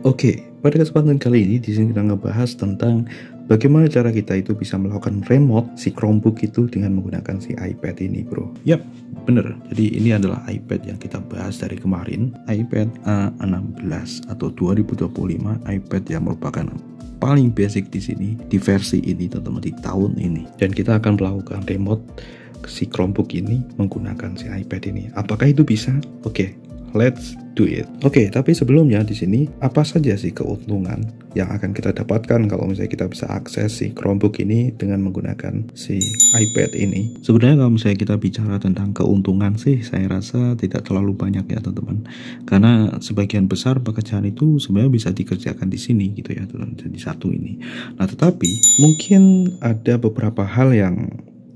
Oke, pada kesempatan kali ini di sini kita ngebahas tentang bagaimana cara kita itu bisa melakukan remote si Chromebook itu dengan menggunakan si iPad ini, bro. Yap, bener. Jadi ini adalah iPad yang kita bahas dari kemarin, iPad A16 atau 2025, iPad yang merupakan paling basic di sini di versi ini, teman-teman, di tahun ini. Dan kita akan melakukan remote si Chromebook ini menggunakan si iPad ini. Apakah itu bisa? Oke. Let's do it. Oke, tapi sebelumnya di sini apa saja sih keuntungan yang akan kita dapatkan kalau misalnya kita bisa akses si Chromebook ini dengan menggunakan si iPad ini? Sebenarnya kalau misalnya kita bicara tentang keuntungan sih, saya rasa tidak terlalu banyak ya teman-teman. Karena sebagian besar pekerjaan itu sebenarnya bisa dikerjakan di sini gitu ya, teman-teman, di satu ini. Nah, tetapi mungkin ada beberapa hal yang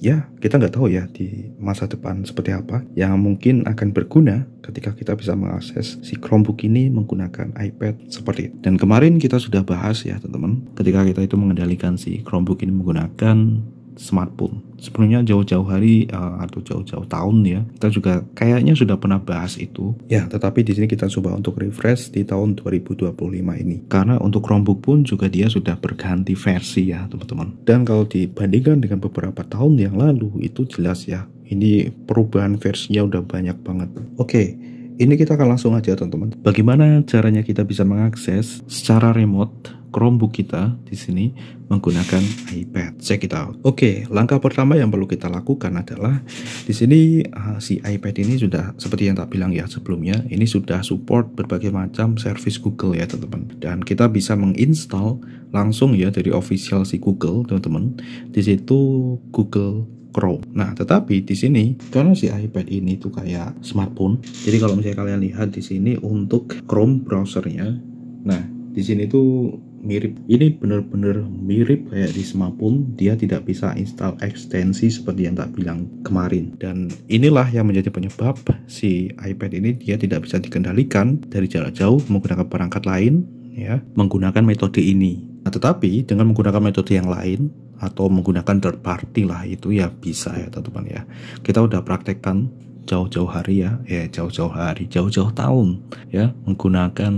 ya kita nggak tahu ya di masa depan seperti apa yang mungkin akan berguna ketika kita bisa mengakses si Chromebook ini menggunakan iPad seperti itu. Dan kemarin kita sudah bahas ya teman-teman, ketika kita itu mengendalikan si Chromebook ini menggunakan smartphone. Sebelumnya jauh-jauh hari atau jauh-jauh tahun ya, kita juga kayaknya sudah pernah bahas itu. Ya, tetapi di sini kita coba untuk refresh di tahun 2025 ini. Karena untuk Chromebook pun juga dia sudah berganti versi ya, teman-teman. Dan kalau dibandingkan dengan beberapa tahun yang lalu, itu jelas ya, ini perubahan versinya udah banyak banget. Oke, ini kita akan langsung aja teman-teman. Bagaimana caranya kita bisa mengakses secara remote Chromebook kita di sini menggunakan iPad. Check it out. Oke, langkah pertama yang perlu kita lakukan adalah di sini si iPad ini sudah seperti yang tak bilang ya sebelumnya, ini sudah support berbagai macam service Google ya teman-teman. Dan kita bisa menginstal langsung ya dari official si Google teman-teman. Di situ Google Chrome. Nah, tetapi di sini karena si iPad ini tuh kayak smartphone. Jadi kalau misalnya kalian lihat di sini untuk Chrome browsernya, nah di sini tuh mirip, ini bener-bener mirip kayak di smartphone. Dia tidak bisa install ekstensi seperti yang tak bilang kemarin. Dan inilah yang menjadi penyebab si iPad ini dia tidak bisa dikendalikan dari jarak jauh menggunakan perangkat lain ya, menggunakan metode ini. Nah, tetapi dengan menggunakan metode yang lain atau menggunakan third party lah, itu ya bisa ya teman-teman ya. Kita udah praktekkan jauh-jauh hari ya, jauh-jauh tahun ya, menggunakan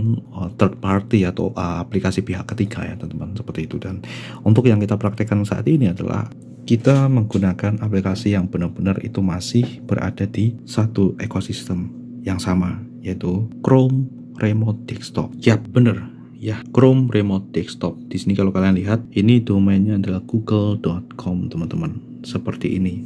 third party atau aplikasi pihak ketiga ya teman-teman, seperti itu. Dan untuk yang kita praktekkan saat ini adalah kita menggunakan aplikasi yang benar-benar itu masih berada di satu ekosistem yang sama, yaitu Chrome Remote Desktop. Yap, bener ya, Chrome Remote Desktop. Di sini kalau kalian lihat, ini domainnya adalah google.com teman-teman, seperti ini.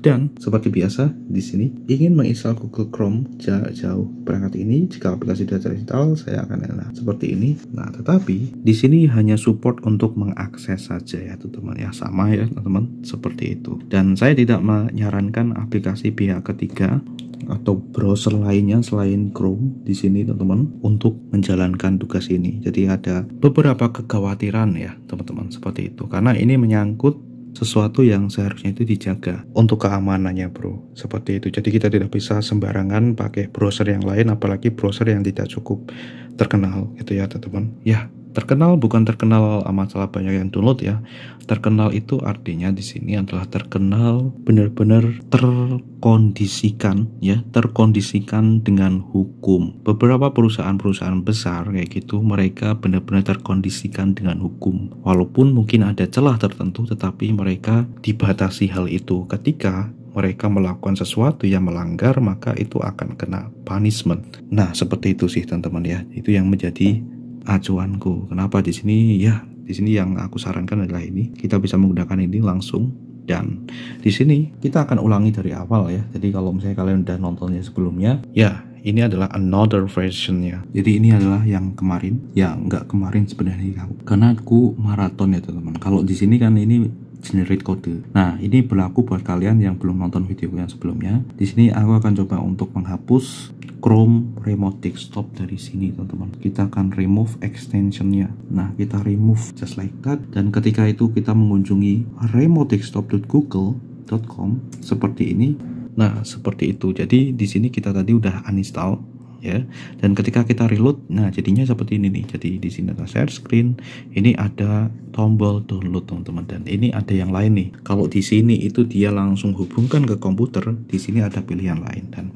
Dan seperti biasa di sini ingin menginstal Google Chrome jauh perangkat ini, jika aplikasi sudah terinstall saya akan seperti ini. Nah, tetapi di sini hanya support untuk mengakses saja ya teman-teman ya, sama ya teman-teman, seperti itu. Dan saya tidak menyarankan aplikasi pihak ketiga atau browser lainnya selain Chrome di sini teman-teman untuk menjalankan tugas ini. Jadi ada beberapa kekhawatiran ya teman-teman, seperti itu, karena ini menyangkut sesuatu yang seharusnya itu dijaga untuk keamanannya, bro, seperti itu. Jadi kita tidak bisa sembarangan pakai browser yang lain, apalagi browser yang tidak cukup terkenal gitu ya teman-teman ya. Terkenal bukan terkenal masalah banyak yang download ya. Terkenal itu artinya di sini adalah terkenal benar-benar terkondisikan ya, terkondisikan dengan hukum. Beberapa perusahaan-perusahaan besar kayak gitu, mereka benar-benar terkondisikan dengan hukum. Walaupun mungkin ada celah tertentu, tetapi mereka dibatasi hal itu. Ketika mereka melakukan sesuatu yang melanggar, maka itu akan kena punishment. Nah, seperti itu sih teman-teman ya. Itu yang menjadi acuanku. Kenapa di sini ya? Di sini yang aku sarankan adalah ini. Kita bisa menggunakan ini langsung. Dan di sini kita akan ulangi dari awal ya. Jadi kalau misalnya kalian udah nontonnya sebelumnya, ya ini adalah another versionnya. Jadi ini adalah yang kemarin. Ya nggak kemarin sebenarnya, karena aku maraton ya teman-teman. Kalau di sini kan ini generate kode. Nah, ini berlaku buat kalian yang belum nonton video yang sebelumnya. Di sini aku akan coba untuk menghapus Chrome Remote Desktop dari sini teman-teman. Kita akan remove extensionnya. Nah, kita remove just like that. Dan ketika itu kita mengunjungi remotedesktop.google.com seperti ini. Nah, seperti itu. Jadi di sini kita tadi udah uninstall ya. Dan ketika kita reload, nah jadinya seperti ini nih. Jadi di sini ada share screen, ini ada tombol download teman-teman, dan ini ada yang lain nih. Kalau di sini itu dia langsung hubungkan ke komputer, di sini ada pilihan lain, dan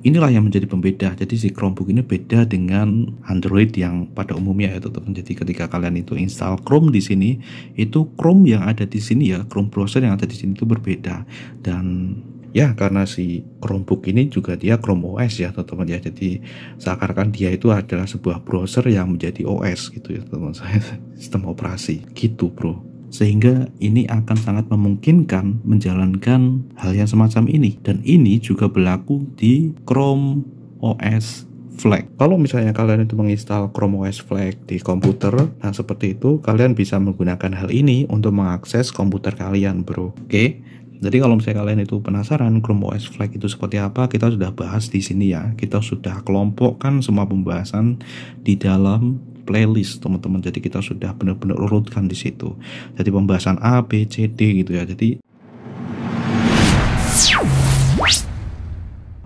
inilah yang menjadi pembeda. Jadi si Chromebook ini beda dengan Android yang pada umumnya ya teman-teman. Jadi ketika kalian itu install Chrome di sini, itu Chrome yang ada di sini ya, Chrome browser yang ada di sini itu berbeda. Dan ya karena si Chromebook ini juga dia Chrome OS ya teman-teman ya. Jadi seakan-akan dia itu adalah sebuah browser yang menjadi OS gitu ya teman-teman. Sistem operasi gitu bro. Sehingga ini akan sangat memungkinkan menjalankan hal yang semacam ini. Dan ini juga berlaku di Chrome OS Flag. Kalau misalnya kalian itu menginstal Chrome OS Flag di komputer, nah seperti itu kalian bisa menggunakan hal ini untuk mengakses komputer kalian bro. Oke. Jadi kalau misalnya kalian itu penasaran Chrome OS Flag itu seperti apa, kita sudah bahas di sini ya. Kita sudah kelompokkan semua pembahasan di dalam playlist teman-teman. Jadi kita sudah benar-benar urutkan di situ. Jadi pembahasan A, B, C, D gitu ya. Jadi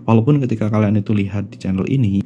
walaupun ketika kalian itu lihat di channel ini,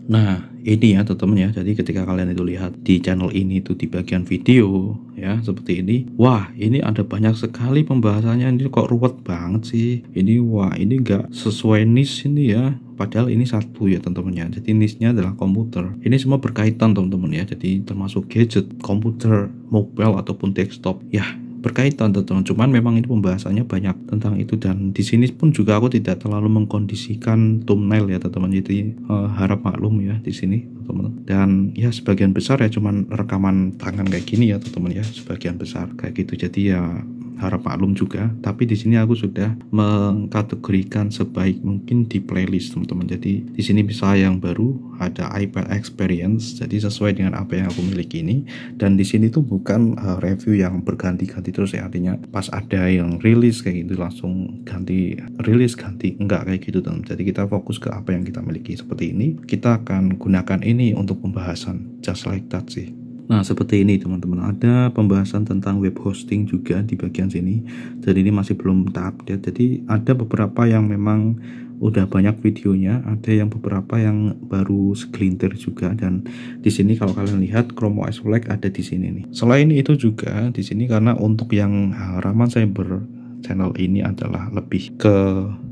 nah ini ya teman-teman ya, jadi ketika kalian itu lihat di channel ini itu di bagian video ya seperti ini, wah ini ada banyak sekali pembahasannya, ini kok ruwet banget sih ini, wah ini nggak sesuai niche ini ya, padahal ini satu ya teman-teman ya. Jadi niche-nya adalah komputer, ini semua berkaitan teman-teman ya, jadi termasuk gadget, komputer, mobile ataupun desktop ya, berkaitan teman-teman. Cuman memang ini pembahasannya banyak tentang itu, dan di sini pun juga aku tidak terlalu mengkondisikan thumbnail ya teman-teman. Jadi harap maklum ya di sini teman-teman. Dan ya sebagian besar ya cuman rekaman tangan kayak gini ya teman-teman ya, sebagian besar kayak gitu. Jadi ya harap maklum juga, tapi di sini aku sudah mengkategorikan sebaik mungkin di playlist teman-teman. Jadi di sini bisa yang baru ada iPad Experience, jadi sesuai dengan apa yang aku miliki ini. Dan di sini tuh bukan review yang berganti-ganti terus ya, artinya pas ada yang rilis kayak gitu langsung ganti rilis ganti, enggak kayak gitu teman. Jadi kita fokus ke apa yang kita miliki seperti ini. Kita akan gunakan ini untuk pembahasan, just like that sih. Nah seperti ini teman-teman, ada pembahasan tentang web hosting juga di bagian sini. Jadi ini masih belum terupdate. Jadi ada beberapa yang memang udah banyak videonya, ada yang beberapa yang baru segelintir juga. Dan di sini kalau kalian lihat Chrome OS Flag ada di sini nih. Selain itu juga di sini karena untuk yang Rahman Cyber channel ini adalah lebih ke,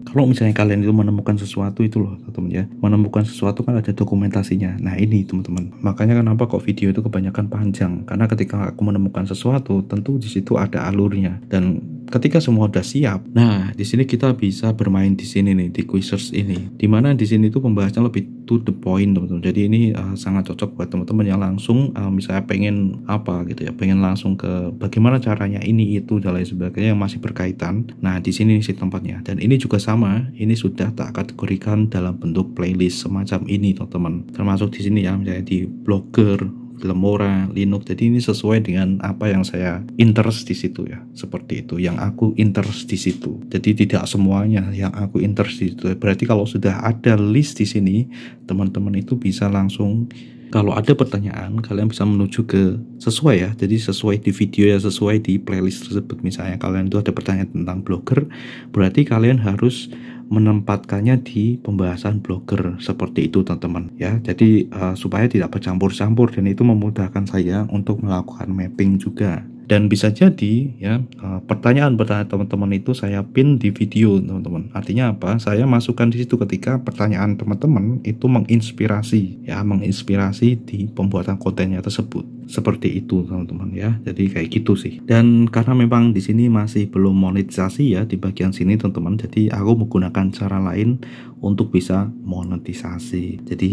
kalau misalnya kalian itu menemukan sesuatu itu loh teman-teman ya, menemukan sesuatu kan ada dokumentasinya. Nah ini teman-teman, makanya kenapa kok video itu kebanyakan panjang, karena ketika aku menemukan sesuatu tentu di situ ada alurnya. Dan ketika semua udah siap, nah di sini kita bisa bermain di sini nih, di quizzes ini, dimana di sini tuh pembahasannya lebih to the point teman-teman. Jadi ini sangat cocok buat teman-teman yang langsung misalnya pengen apa gitu ya, pengen langsung ke bagaimana caranya ini itu dan lain sebagainya yang masih berkaitan. Nah di sini sih tempatnya, dan ini juga sama, ini sudah tak kategorikan dalam bentuk playlist semacam ini teman-teman. Termasuk di sini ya, misalnya di Blogger, Filmora, Linux. Jadi ini sesuai dengan apa yang saya interest di situ ya, seperti itu, yang aku interest di situ. Jadi tidak semuanya yang aku interest di situ. Berarti kalau sudah ada list di sini, teman-teman itu bisa langsung, kalau ada pertanyaan kalian bisa menuju ke sesuai ya. Jadi sesuai di video ya, sesuai di playlist tersebut. Misalnya kalian itu ada pertanyaan tentang Blogger, berarti kalian harus menempatkannya di pembahasan Blogger seperti itu teman-teman ya. Jadi supaya tidak bercampur-campur, dan itu memudahkan saya untuk melakukan mapping juga. Dan bisa jadi ya pertanyaan-pertanyaan teman-teman itu saya pin di video teman-teman. Artinya apa? Saya masukkan di situ ketika pertanyaan teman-teman itu menginspirasi ya, menginspirasi di pembuatan kontennya tersebut. Seperti itu teman-teman ya. Jadi kayak gitu sih. Dan karena memang di sini masih belum monetisasi ya di bagian sini teman-teman. Jadi aku menggunakan cara lain untuk bisa monetisasi. Jadi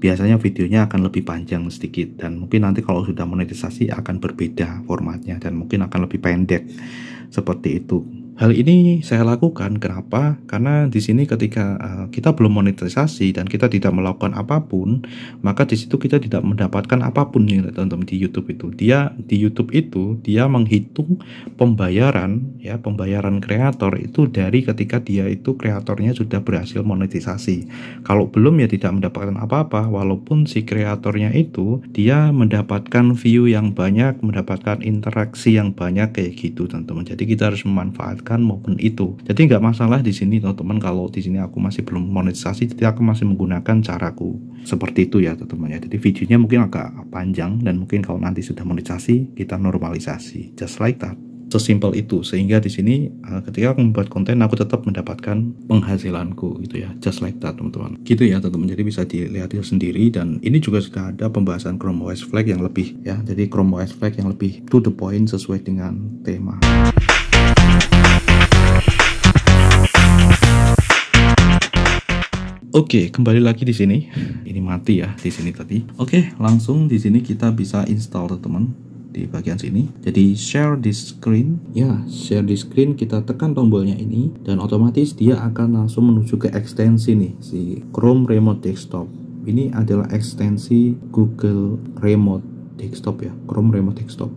biasanya videonya akan lebih panjang sedikit, dan mungkin nanti kalau sudah monetisasi akan berbeda formatnya dan mungkin akan lebih pendek seperti itu. Hal ini saya lakukan kenapa? Karena di sini ketika kita belum monetisasi dan kita tidak melakukan apapun, maka di situ kita tidak mendapatkan apapun nih teman-teman di YouTube itu. Di YouTube itu dia menghitung pembayaran ya, pembayaran kreator itu dari ketika dia itu kreatornya sudah berhasil monetisasi. Kalau belum ya tidak mendapatkan apa-apa, walaupun si kreatornya itu dia mendapatkan view yang banyak, mendapatkan interaksi yang banyak kayak gitu teman-teman. Jadi kita harus memanfaatkan mendapatkan momen itu. Jadi nggak masalah di sini teman-teman, kalau di sini aku masih belum monetisasi, jadi aku masih menggunakan caraku seperti itu ya teman-teman ya. Jadi videonya mungkin agak panjang, dan mungkin kalau nanti sudah monetisasi kita normalisasi, just like that. Sesimpel itu, sehingga di sini ketika aku membuat konten aku tetap mendapatkan penghasilanku gitu ya, just like that teman-teman. Gitu ya teman-teman, jadi bisa dilihat sendiri. Dan ini juga sudah ada pembahasan Chrome OS Flag yang lebih ya, jadi Chrome OS Flag yang lebih to the point sesuai dengan tema. Oke, kembali lagi di sini. Ini mati ya di sini tadi. Oke, langsung di sini kita bisa install teman-teman. Di bagian sini, jadi share this screen ya, share this screen, kita tekan tombolnya ini dan otomatis dia akan langsung menuju ke ekstensi nih, si Chrome Remote Desktop. Ini adalah ekstensi Google Remote Desktop ya, Chrome Remote Desktop.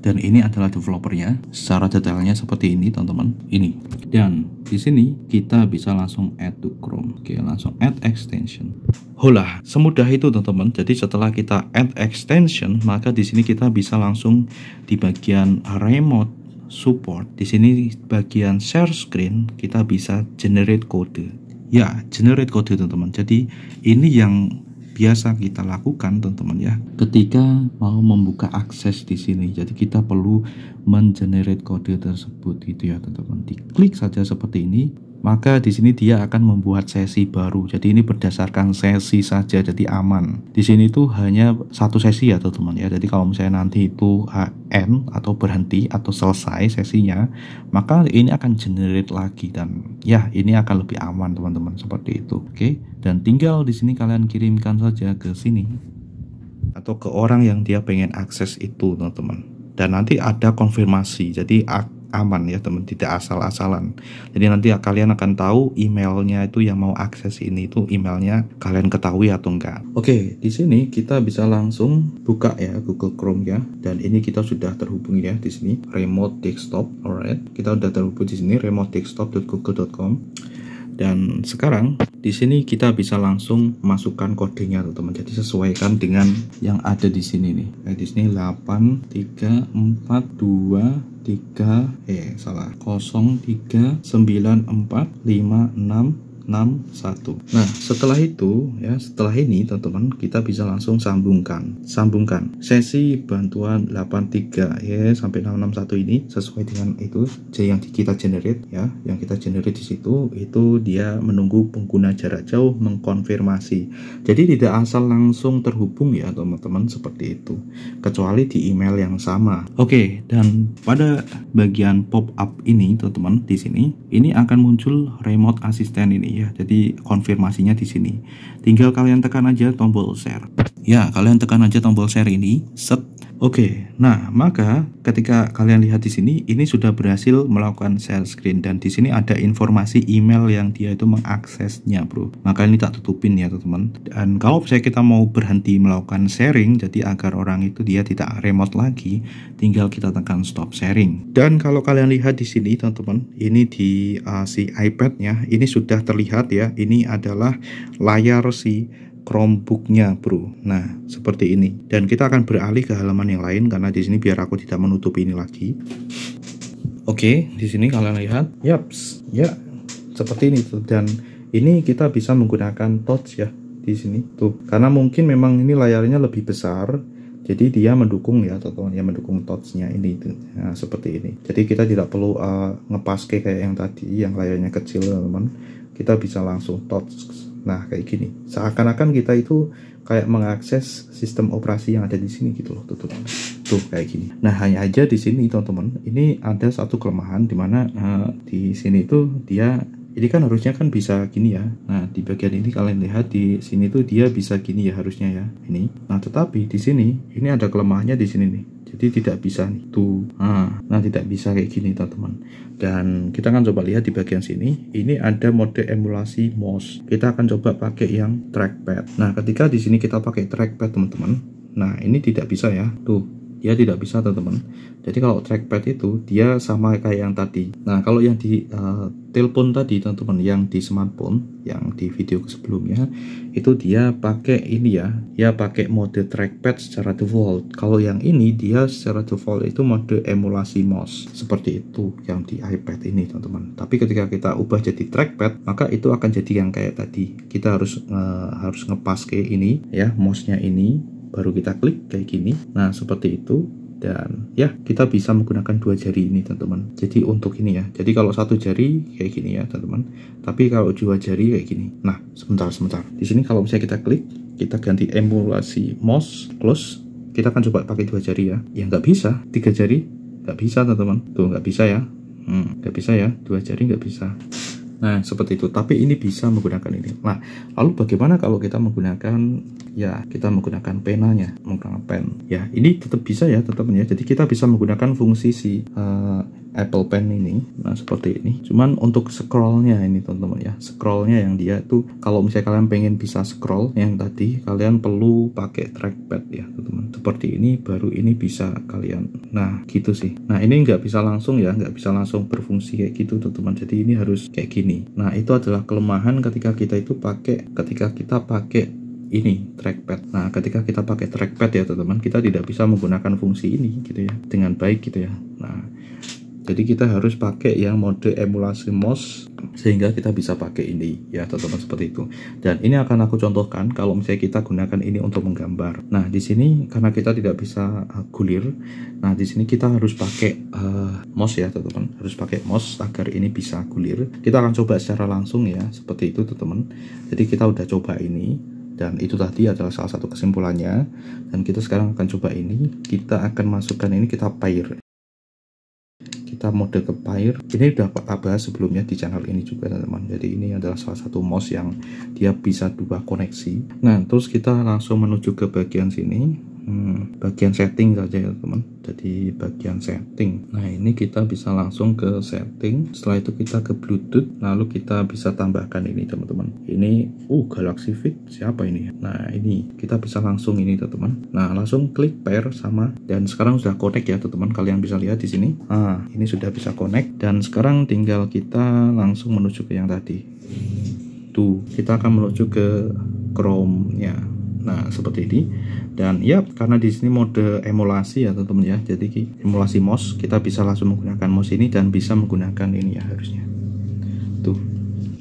Dan ini adalah developernya, secara detailnya seperti ini teman-teman, ini. Dan di sini kita bisa langsung add to Chrome. Oke, langsung add extension. Holah, semudah itu teman-teman. Jadi setelah kita add extension, maka di sini kita bisa langsung di bagian remote support. Di sini bagian share screen kita bisa generate kode. Ya, generate kode teman-teman. Jadi ini yang biasa kita lakukan teman-teman ya, ketika mau membuka akses di sini. Jadi kita perlu mengenerate kode tersebut gitu ya teman-teman. Diklik saja seperti ini, maka di sini dia akan membuat sesi baru. Jadi ini berdasarkan sesi saja, jadi aman. Di sini tuh hanya satu sesi ya teman-teman ya. Jadi kalau misalnya nanti itu end atau berhenti atau selesai sesinya, maka ini akan generate lagi, dan ya ini akan lebih aman teman-teman, seperti itu. Oke, dan tinggal di sini kalian kirimkan saja ke sini atau ke orang yang dia pengen akses itu teman-teman. Dan nanti ada konfirmasi, jadi aman ya teman, tidak asal-asalan. Jadi nanti kalian akan tahu emailnya itu yang mau akses ini itu emailnya kalian ketahui atau enggak. Oke, di sini kita bisa langsung buka ya Google Chrome ya, dan ini kita sudah terhubung ya di sini remote desktop. Alright, kita sudah terhubung di sini remotedesktop.google.com. Dan sekarang di sini kita bisa langsung masukkan kodenya teman-teman. Jadi sesuaikan dengan yang ada di sini nih. Di sini 8 3 4 2 3 salah 0 3 9 4 5 6 61. Nah, setelah itu ya, setelah ini teman-teman kita bisa langsung sambungkan sesi bantuan 83 ya sampai 661 ini sesuai dengan itu yang kita generate ya, yang kita generate di situ. Itu dia menunggu pengguna jarak jauh mengkonfirmasi. Jadi tidak asal langsung terhubung ya teman-teman, seperti itu, kecuali di email yang sama. Oke, dan pada bagian pop up ini teman-teman, di sini ini akan muncul remote assistant ini ya. Jadi konfirmasinya di sini. Tinggal kalian tekan aja tombol share. Ya, kalian tekan aja tombol share ini. Set. Oke, nah maka ketika kalian lihat di sini, ini sudah berhasil melakukan share screen, dan di sini ada informasi email yang dia itu mengaksesnya, bro. Maka ini tak tutupin ya teman-teman. Dan kalau misalnya kita mau berhenti melakukan sharing, jadi agar orang itu dia tidak remote lagi, tinggal kita tekan stop sharing. Dan kalau kalian lihat di sini teman-teman, ini di si iPad-nya ini sudah terlihat ya. Ini adalah layar si Chromebook-nya, bro. Nah, seperti ini. Dan kita akan beralih ke halaman yang lain karena di sini biar aku tidak menutupi ini lagi. Oke, di sini kalian lihat, yaps, ya, seperti ini tuh. Dan ini kita bisa menggunakan touch ya di sini tuh. Karena mungkin memang ini layarnya lebih besar, jadi dia mendukung ya teman-teman, dia mendukung touch-nya ini tuh. Nah, seperti ini. Jadi kita tidak perlu ngepaske kayak yang tadi, yang layarnya kecil teman-teman. Kita bisa langsung touch. Nah, kayak gini. Seakan-akan kita itu kayak mengakses sistem operasi yang ada di sini gitu loh, tuh kayak gini. Nah, hanya aja di sini teman-teman, ini ada satu kelemahan di mana di sini tuh dia, ini kan harusnya kan bisa gini ya. Nah, di bagian ini kalian lihat di sini tuh dia bisa gini ya harusnya ya, ini. Nah, tetapi di sini ini ada kelemahannya di sini nih. Jadi tidak bisa nih tuh. Nah, tidak bisa kayak gini teman-teman. Dan kita akan coba lihat di bagian sini, ini ada mode emulasi mouse. Kita akan coba pakai yang trackpad. Nah, ketika di sini kita pakai trackpad teman-teman, nah ini tidak bisa ya. Tuh, dia tidak bisa teman-teman. Jadi kalau trackpad itu dia sama kayak yang tadi. Nah kalau yang di telepon tadi teman-teman, yang di smartphone, yang di video sebelumnya itu dia pakai ini ya, dia pakai mode trackpad secara default. Kalau yang ini dia secara default itu mode emulasi mouse, seperti itu yang di iPad ini teman-teman. Tapi ketika kita ubah jadi trackpad, maka itu akan jadi yang kayak tadi. Kita harus ngepas ke ini ya, mouse-nya ini, baru kita klik kayak gini. Nah seperti itu. Dan ya kita bisa menggunakan dua jari ini teman-teman. Jadi untuk ini ya, jadi kalau satu jari kayak gini ya teman-teman, tapi kalau dua jari kayak gini. Nah sebentar di sini kalau misalnya kita klik, kita ganti emulasi mouse, close, kita akan coba pakai dua jari ya. Ya nggak bisa, tiga jari nggak bisa teman-teman. Tuh nggak bisa ya, nggak bisa ya, dua jari nggak bisa. Nah seperti itu, tapi ini bisa menggunakan ini. Nah lalu bagaimana kalau kita menggunakan, ya kita menggunakan penanya, menggunakan pen ya, ini tetap bisa ya teman-teman ya. Jadi kita bisa menggunakan fungsi si Apple Pen ini. Nah seperti ini, cuman untuk scrollnya ini teman-teman ya, scrollnya yang dia tuh, kalau misalnya kalian pengen bisa scroll yang tadi, kalian perlu pakai trackpad ya teman-teman. Seperti ini, baru ini bisa kalian, nah gitu sih. Nah ini nggak bisa langsung ya, nggak bisa langsung berfungsi kayak gitu teman-teman. Jadi ini harus kayak gini. Nah itu adalah kelemahan ketika kita pakai ini trackpad. Nah ketika kita pakai trackpad ya teman-teman, kita tidak bisa menggunakan fungsi ini gitu ya dengan baik gitu ya. Nah jadi kita harus pakai yang mode emulasi mouse sehingga kita bisa pakai ini ya teman-teman, seperti itu. Dan ini akan aku contohkan kalau misalnya kita gunakan ini untuk menggambar. Nah di sini karena kita tidak bisa gulir, nah di sini kita harus pakai mouse ya teman-teman, harus pakai mouse agar ini bisa gulir. Kita akan coba secara langsung ya, seperti itu teman-teman. Jadi kita udah coba ini, dan itu tadi adalah salah satu kesimpulannya. Dan kita sekarang akan coba ini, kita akan masukkan ini, kita pair, kita mode ke pair. Ini udah kita bahas sebelumnya di channel ini juga teman-teman. Jadi ini adalah salah satu mouse yang dia bisa dua koneksi. Nah terus kita langsung menuju ke bagian sini, bagian setting saja ya teman. Jadi bagian setting, nah ini kita bisa langsung ke setting. Setelah itu kita ke Bluetooth, lalu kita bisa tambahkan ini teman-teman. Ini Galaxy Fit siapa ini? Nah ini kita bisa langsung ini teman-teman. Nah langsung klik pair sama, dan sekarang sudah connect ya teman-teman. Kalian bisa lihat di sini. Nah ini sudah bisa connect, dan sekarang tinggal kita langsung menuju ke yang tadi. Tuh kita akan menuju ke Chrome-nya. Nah seperti ini. Dan ya karena di sini mode emulasi ya teman-teman ya, jadi emulasi mouse, kita bisa langsung menggunakan mouse ini dan bisa menggunakan ini ya harusnya. Tuh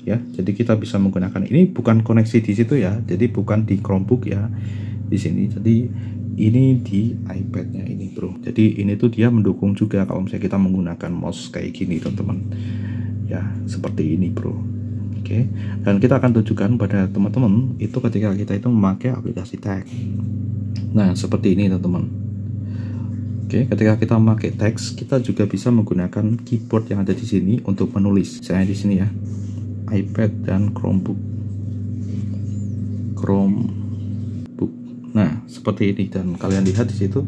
ya, jadi kita bisa menggunakan ini, bukan koneksi di situ ya, jadi bukan di Chromebook ya di sini. Jadi ini di iPad-nya ini bro. Jadi ini tuh dia mendukung juga kalau misalnya kita menggunakan mouse kayak gini teman-teman. Ya seperti ini bro. Oke, dan kita akan tunjukkan pada teman-teman itu ketika kita itu memakai aplikasi teks. Nah seperti ini teman-teman. Oke, ketika kita memakai teks, kita juga bisa menggunakan keyboard yang ada di sini untuk menulis. Saya di sini ya, iPad dan Chromebook. Nah seperti ini, dan kalian lihat di situ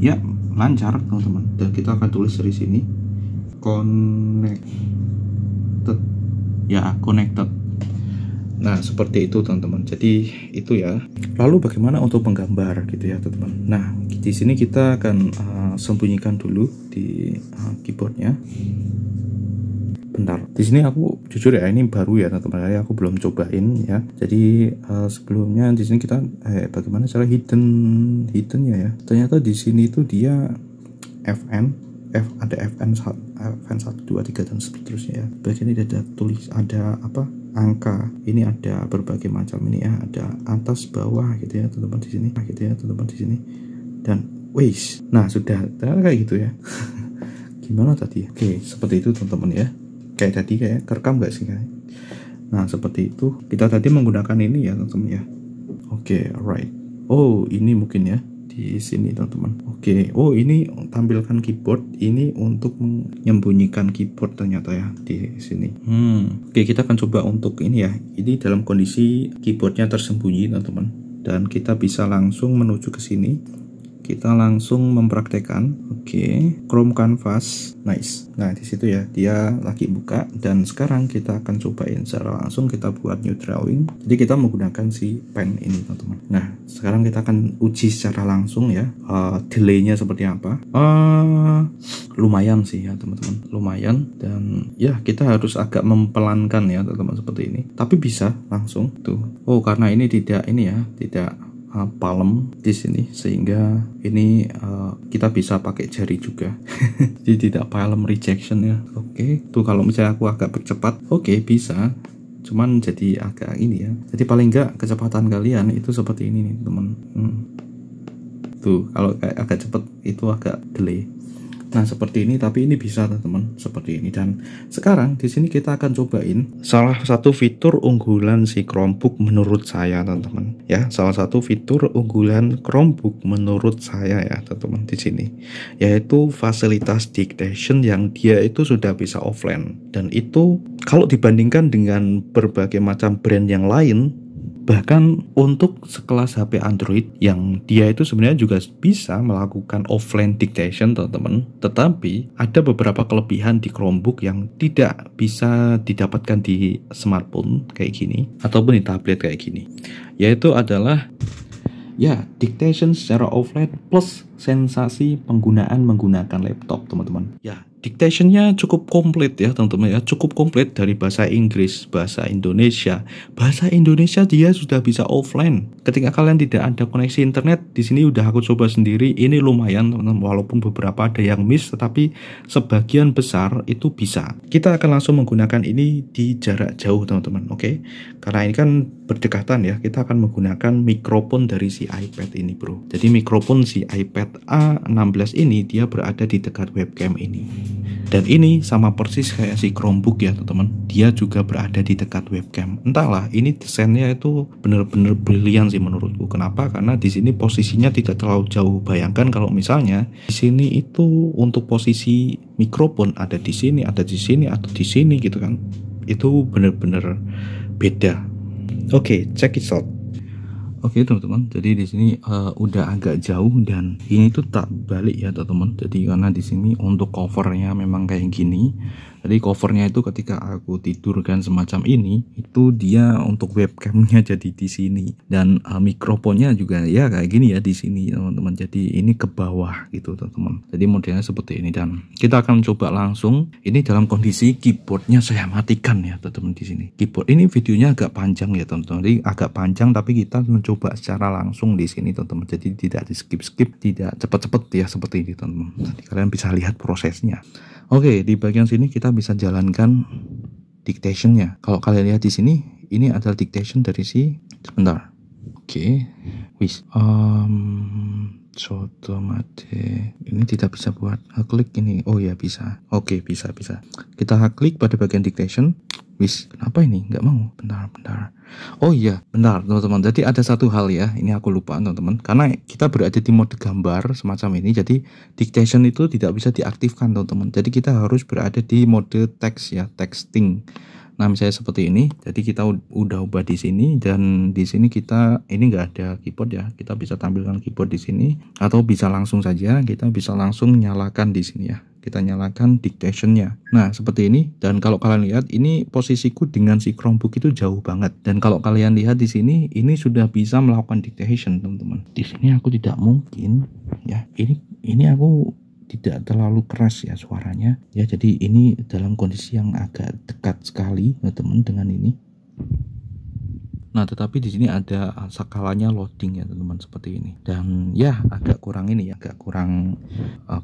ya lancar teman-teman. Dan kita akan tulis dari sini connected. Nah seperti itu teman-teman. Jadi itu ya. Lalu bagaimana untuk menggambar gitu ya teman-teman. Nah di sini kita akan sembunyikan dulu di keyboardnya. Bentar. Di sini aku jujur ya, ini baru ya teman-teman. Aku belum cobain ya. Jadi sebelumnya di sini kita bagaimana cara hiddennya ya. Ternyata di sini itu dia ada FN 1, 2, 3 dan seterusnya ya. Bagian ini ada ada apa? Angka. Ini ada berbagai macam ini ya. Ada atas, bawah gitu ya teman-teman di sini. Gitu ya teman-teman di sini. Dan wis. Nah, sudah kayak gitu ya. Gimana tadi? Oke, seperti itu teman-teman ya. Kayak tadi kayak kerekam nggak sih kayak? Nah, seperti itu. Kita tadi menggunakan ini ya teman-teman ya. Oke, alright. Oh, ini mungkin ya di sini teman-teman. Oke, oh ini tampilkan keyboard, ini untuk menyembunyikan keyboard ternyata ya di sini. Oke, kita akan coba untuk ini ya. Ini dalam kondisi keyboardnya tersembunyi teman-teman, dan kita bisa langsung menuju ke sini. kita langsung mempraktekkan. Oke, Chrome Canvas, nice. Nah di situ ya dia lagi buka, dan sekarang kita akan cobain secara langsung kita buat new drawing. Jadi kita menggunakan si pen ini teman-teman. Nah sekarang kita akan uji secara langsung ya, delaynya seperti apa. Lumayan sih ya teman-teman, lumayan, dan ya kita harus agak mempelankan ya teman-teman seperti ini. Tapi bisa langsung tuh. Oh karena ini tidak palem di sini, sehingga ini kita bisa pakai jari juga. Jadi tidak palem rejection ya. Oke, tuh kalau misalnya aku agak cepat, oke bisa, cuman jadi agak ini ya. Jadi paling enggak kecepatan kalian itu seperti ini nih teman. Tuh kalau agak cepat itu agak delay. Nah seperti ini, tapi ini bisa teman-teman seperti ini. Dan sekarang di sini kita akan cobain salah satu fitur unggulan si Chromebook menurut saya teman-teman ya. Salah satu fitur unggulan Chromebook menurut saya ya teman-teman di sini, yaitu fasilitas dictation yang dia itu sudah bisa offline. Dan itu kalau dibandingkan dengan berbagai macam brand yang lain, bahkan untuk sekelas HP Android yang dia itu sebenarnya juga bisa melakukan offline dictation teman-teman, tetapi ada beberapa kelebihan di Chromebook yang tidak bisa didapatkan di smartphone kayak gini ataupun di tablet kayak gini, yaitu adalah ya dictation secara offline plus sensasi penggunaan menggunakan laptop teman-teman. Ya dictationnya cukup komplit ya teman-teman ya, cukup komplit dari bahasa Inggris, bahasa Indonesia dia sudah bisa offline. Ketika kalian tidak ada koneksi internet, di sini udah aku coba sendiri, ini lumayan teman-teman, walaupun beberapa ada yang miss, tetapi sebagian besar itu bisa. Kita akan langsung menggunakan ini di jarak jauh teman-teman, oke? Karena ini kan berdekatan ya, kita akan menggunakan mikrofon dari si iPad ini bro. Jadi mikrofon si iPad A16 ini dia berada di dekat webcam ini. Dan ini sama persis kayak si Chromebook ya teman-teman, dia juga berada di dekat webcam. Entahlah, ini desainnya itu bener-bener brilian sih menurutku. Kenapa? Karena di sini posisinya tidak terlalu jauh. Bayangkan kalau misalnya di sini itu untuk posisi mikrofon ada di sini, ada di sini, atau di sini gitu kan. Itu bener-bener beda. Oke, check it out. Oke teman-teman, jadi di sini udah agak jauh, dan ini tuh tak balik ya teman-teman. Jadi karena di sini untuk covernya memang kayak gini. Jadi covernya itu ketika aku tidurkan semacam ini, itu dia untuk webcamnya jadi di sini, dan mikrofonnya juga ya kayak gini ya di sini teman-teman. Jadi ini ke bawah gitu teman-teman. Jadi modelnya seperti ini, dan kita akan coba langsung ini dalam kondisi keyboardnya saya matikan ya teman-teman di sini. Keyboard ini videonya agak panjang ya teman-teman. Jadi agak panjang, tapi kita mencoba secara langsung di sini teman-teman. Jadi tidak di skip-skip, tidak cepet-cepet ya seperti ini teman-teman. Jadi kalian bisa lihat prosesnya. Oke, di bagian sini kita bisa jalankan dictationnya. Kalau kalian lihat di sini, ini adalah dictation dari si sebentar. Oke, wis. Otomatis ini tidak bisa buat klik ini. Oh ya bisa. Oke, bisa. Kita klik pada bagian dictation. Wis, kenapa ini nggak mau? Bentar. Oh iya, bentar teman-teman. Jadi ada satu hal ya, ini aku lupa teman-teman. Karena kita berada di mode gambar semacam ini, jadi dictation itu tidak bisa diaktifkan teman-teman. Jadi kita harus berada di mode teks ya, texting. Nah misalnya seperti ini, jadi kita udah ubah di sini, dan di sini kita ini nggak ada keyboard ya. Kita bisa tampilkan keyboard di sini, atau bisa langsung saja kita bisa langsung nyalakan di sini ya. Kita nyalakan dictationnya. Nah seperti ini, dan kalau kalian lihat ini posisiku dengan si Chromebook itu jauh banget. Dan kalau kalian lihat di sini, ini sudah bisa melakukan dictation teman-teman. Di sini aku tidak mungkin ya. Ini aku tidak terlalu keras ya suaranya ya. Jadi ini dalam kondisi yang agak dekat sekali teman-teman dengan ini. Nah, tetapi di sini ada skalanya loading ya teman-teman seperti ini. Dan ya agak kurang ini ya, agak kurang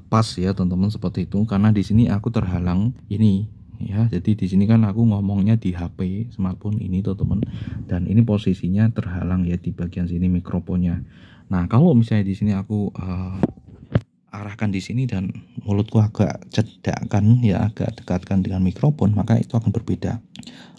pas ya teman-teman seperti itu, karena di sini aku terhalang ini ya. Jadi di sini kan aku ngomongnya di HP smartphone ini teman-teman, dan ini posisinya terhalang ya di bagian sini mikrofonnya. Nah, kalau misalnya di sini aku arahkan di sini dan mulutku agak cedakkan ya, agak dekatkan dengan mikrofon, maka itu akan berbeda.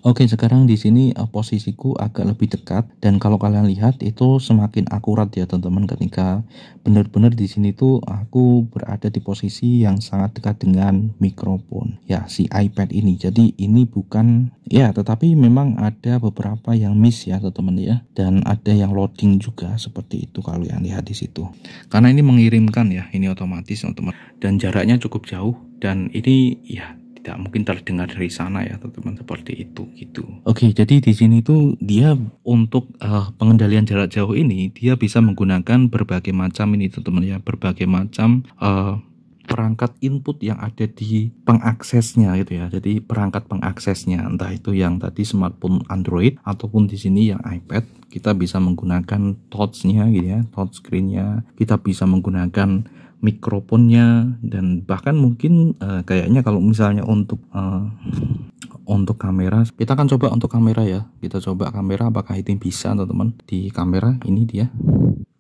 Oke, sekarang di sini posisiku agak lebih dekat, dan kalau kalian lihat itu semakin akurat ya teman-teman, ketika benar-benar di sini tuh aku berada di posisi yang sangat dekat dengan mikrofon ya si iPad ini. Jadi ini bukan ya, tetapi memang ada beberapa yang miss ya teman-teman ya, dan ada yang loading juga seperti itu kalau yang lihat di situ. Karena ini mengirimkan ya, ini otomatis teman-teman, dan jaraknya cukup jauh, dan ini ya tidak mungkin terdengar dari sana ya teman-teman, seperti itu gitu. Oke, jadi di sini tuh dia untuk pengendalian jarak jauh ini dia bisa menggunakan berbagai macam ini teman-teman ya, berbagai macam perangkat input yang ada di pengaksesnya gitu ya. Jadi perangkat pengaksesnya, entah itu yang tadi smartphone Android ataupun di sini yang iPad, kita bisa menggunakan touch-nya gitu ya, touch screen-nya, kita bisa menggunakan mikrofonnya, dan bahkan mungkin kayaknya kalau misalnya untuk kamera, kita akan coba untuk kamera ya, kita coba kamera apakah itu bisa teman-teman. Di kamera ini dia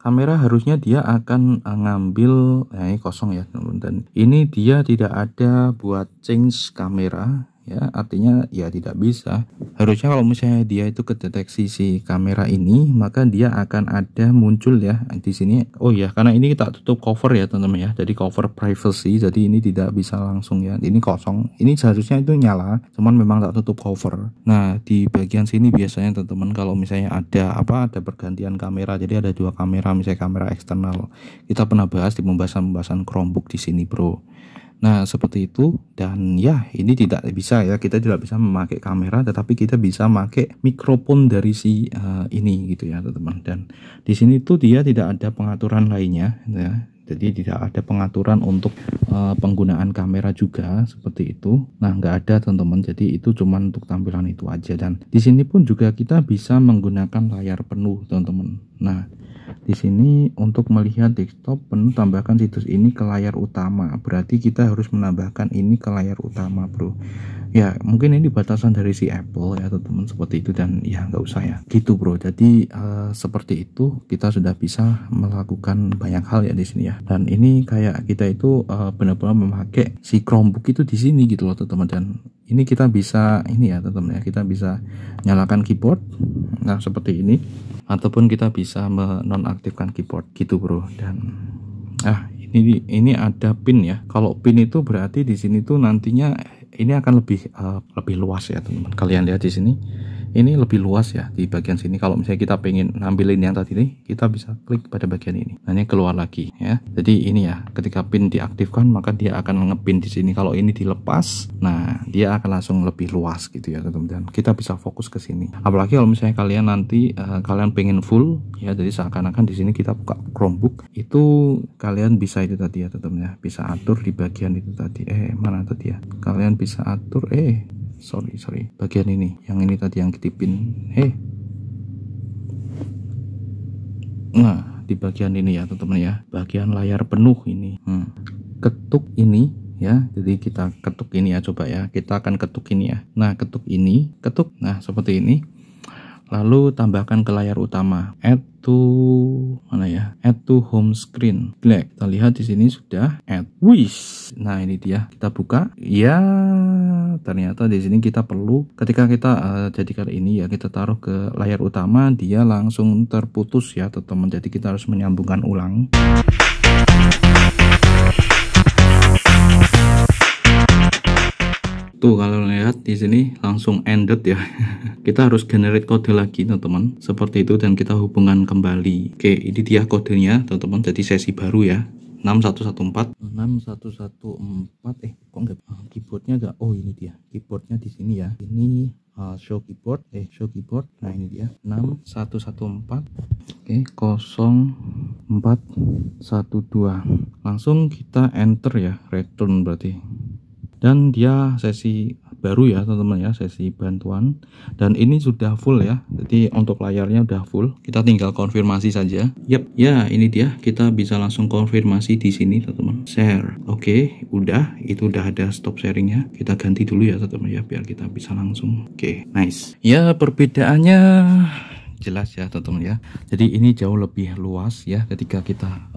kamera harusnya dia akan ngambil ini kosong ya teman-teman, dan ini dia tidak ada buat change kamera ya, artinya ya tidak bisa. Harusnya kalau misalnya dia itu kedeteksi si kamera ini, maka dia akan ada muncul ya di sini. Oh ya, karena ini kita tutup cover ya teman-teman ya, jadi cover privacy, jadi ini tidak bisa langsung ya, ini kosong. Ini seharusnya itu nyala, cuman memang tak tutup cover. Nah di bagian sini biasanya teman-teman kalau misalnya ada pergantian kamera, jadi ada dua kamera, misalnya kamera eksternal, kita pernah bahas di pembahasan Chromebook di sini bro. Nah seperti itu, dan ya ini tidak bisa ya, kita tidak bisa memakai kamera, tetapi kita bisa memakai mikrofon dari si ini gitu ya teman-teman. Dan di sini tuh dia tidak ada pengaturan lainnya ya, jadi tidak ada pengaturan untuk penggunaan kamera juga seperti itu. Nah nggak ada teman-teman, jadi itu cuma untuk tampilan itu aja. Dan di sini pun juga kita bisa menggunakan layar penuh teman-teman. Nah di sini untuk melihat desktop penuh, tambahkan situs ini ke layar utama. Berarti kita harus menambahkan ini ke layar utama bro. Ya mungkin ini batasan dari si Apple ya teman-teman, seperti itu. Dan ya nggak usah ya gitu bro. Jadi seperti itu kita sudah bisa melakukan banyak hal ya di sini ya. Dan ini kayak kita itu benar-benar memakai si Chromebook itu di sini gitu loh teman-teman. Dan ini kita bisa ini ya teman-teman ya, kita bisa nyalakan keyboard nah seperti ini, ataupun kita bisa menonaktifkan keyboard gitu bro. Dan ini ada pin ya. Kalau pin itu berarti di sini tuh nantinya ini akan lebih luas ya teman-teman. Kalian lihat di sini ini lebih luas ya di bagian sini. Kalau misalnya kita pengen ngambilin yang tadi ini, kita bisa klik pada bagian ini. Nah ini keluar lagi ya. Jadi ini ya, ketika pin diaktifkan maka dia akan ngepin di sini. Kalau ini dilepas, nah dia akan langsung lebih luas gitu ya teman-teman. Kita bisa fokus ke sini. Apalagi kalau misalnya kalian nanti kalian pengen full ya, jadi seakan-akan di sini kita buka Chromebook, itu kalian bisa itu tadi ya teman-teman ya, bisa atur di bagian itu tadi. Mana tadi ya? Kalian bisa atur sorry bagian ini, yang ini tadi yang ketipin nah di bagian ini ya teman-teman ya, bagian layar penuh ini ketuk ini ya. Jadi kita ketuk ini ya, coba ya, kita akan ketuk ini ya. Nah ketuk ini, nah seperti ini, lalu tambahkan ke layar utama, add to home screen. Klik, kita lihat di sini sudah add. Nah ini dia, kita buka ya. Ternyata di sini kita perlu, ketika kita jadikan ini ya, kita taruh ke layar utama, dia langsung terputus ya teman-teman. Jadi kita harus menyambungkan ulang. Tuh kalau lihat di sini langsung ended ya. Kita harus generate kode lagi teman-teman, seperti itu, dan kita hubungkan kembali. Oke, ini dia kodenya teman-teman. Jadi sesi baru ya, 6114 kok enggak keyboardnya enggak. Oh ini dia keyboardnya di sini ya, ini show keyboard. Nah ini dia 6114 oke 0412. Langsung kita enter ya, return berarti. Dan dia sesi baru ya teman-teman ya, sesi bantuan. Dan ini sudah full ya, jadi untuk layarnya udah full. Kita tinggal konfirmasi saja. Yap ya, ini dia, kita bisa langsung konfirmasi di sini teman-teman. Share, oke, udah, itu udah ada stop sharingnya. Kita ganti dulu ya teman-teman ya, biar kita bisa langsung. Oke, nice ya. Perbedaannya jelas ya teman-teman ya. Jadi ini jauh lebih luas ya ketika kita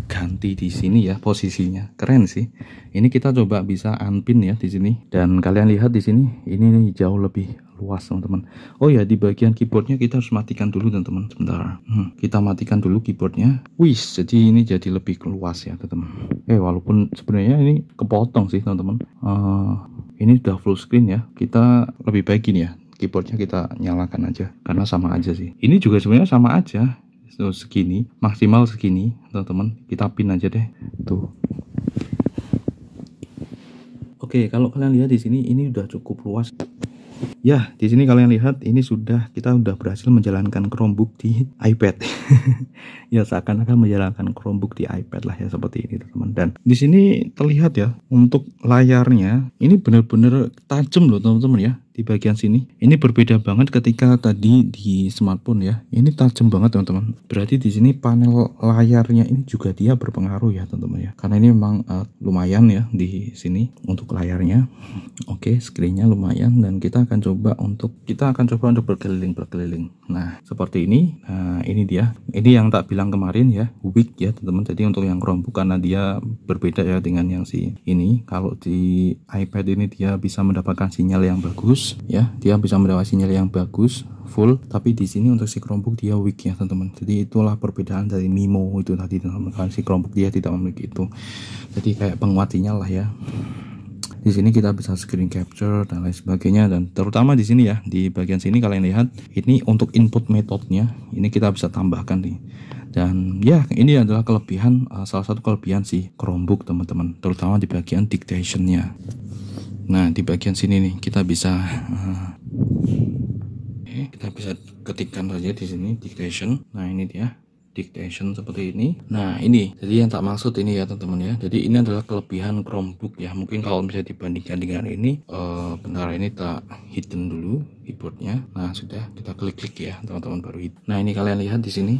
ganti di sini ya posisinya. Keren sih. Ini kita coba bisa unpin ya di sini. Dan kalian lihat di sini, ini nih jauh lebih luas teman-teman. Oh ya, di bagian keyboardnya kita harus matikan dulu teman-teman. Sebentar. Kita matikan dulu keyboardnya. Wih, jadi ini jadi lebih luas ya teman-teman. Walaupun sebenarnya ini kepotong sih teman-teman. Ini udah full screen ya. Kita lebih baik gini ya. Keyboardnya kita nyalakan aja karena sama aja sih. Ini juga sebenarnya sama aja. So, segini, maksimal segini, teman-teman. Kita pin aja deh. Tuh. Oke, kalau kalian lihat di sini ini udah cukup luas. Ya, di sini kalian lihat ini kita udah berhasil menjalankan Chromebook di iPad. Ya, seakan-akan menjalankan Chromebook di iPad lah ya, seperti ini teman-teman. Dan di sini terlihat ya, untuk layarnya ini benar-benar tajam loh teman-teman ya. Di bagian sini ini berbeda banget ketika tadi di smartphone ya. Ini tajam banget teman-teman. Berarti di sini panel layarnya ini juga dia berpengaruh ya teman-teman ya. Karena ini memang lumayan ya di sini untuk layarnya. Oke, screennya lumayan dan kita akan coba untuk berkeliling. Nah, seperti ini. Nah, ini dia. Ini yang tak bilang kemarin ya, weak ya teman-teman. Jadi untuk yang Chromebook karena dia berbeda ya dengan yang ini. Kalau di iPad ini dia bisa mendapatkan sinyal yang bagus. Ya, dia bisa mendapat sinyal yang bagus full, tapi di sini untuk si Chromebook dia weak ya teman-teman. Jadi itulah perbedaan dari Mimo itu tadi teman-teman. Kalau si Chromebook dia tidak memiliki itu. Jadi kayak penguat sinyal lah ya. Di sini kita bisa screen capture dan lain sebagainya, dan terutama di sini ya, di bagian sini kalian lihat ini untuk input metodenya ini kita bisa tambahkan nih. Dan ya, ini adalah salah satu kelebihan si Chromebook teman-teman, terutama di bagian dictation-nya. Nah, di bagian sini nih kita bisa ketikkan saja di sini dictation. Nah, ini dia dictation seperti ini. Nah, ini jadi yang tak maksud ini ya teman-teman ya. Jadi ini adalah kelebihan Chromebook ya. Mungkin kalau misalnya dibandingkan dengan ini, bentar, ini tak hidden dulu keyboardnya. Nah, sudah kita klik ya teman-teman, baru hidden. Nah, ini kalian lihat di sini.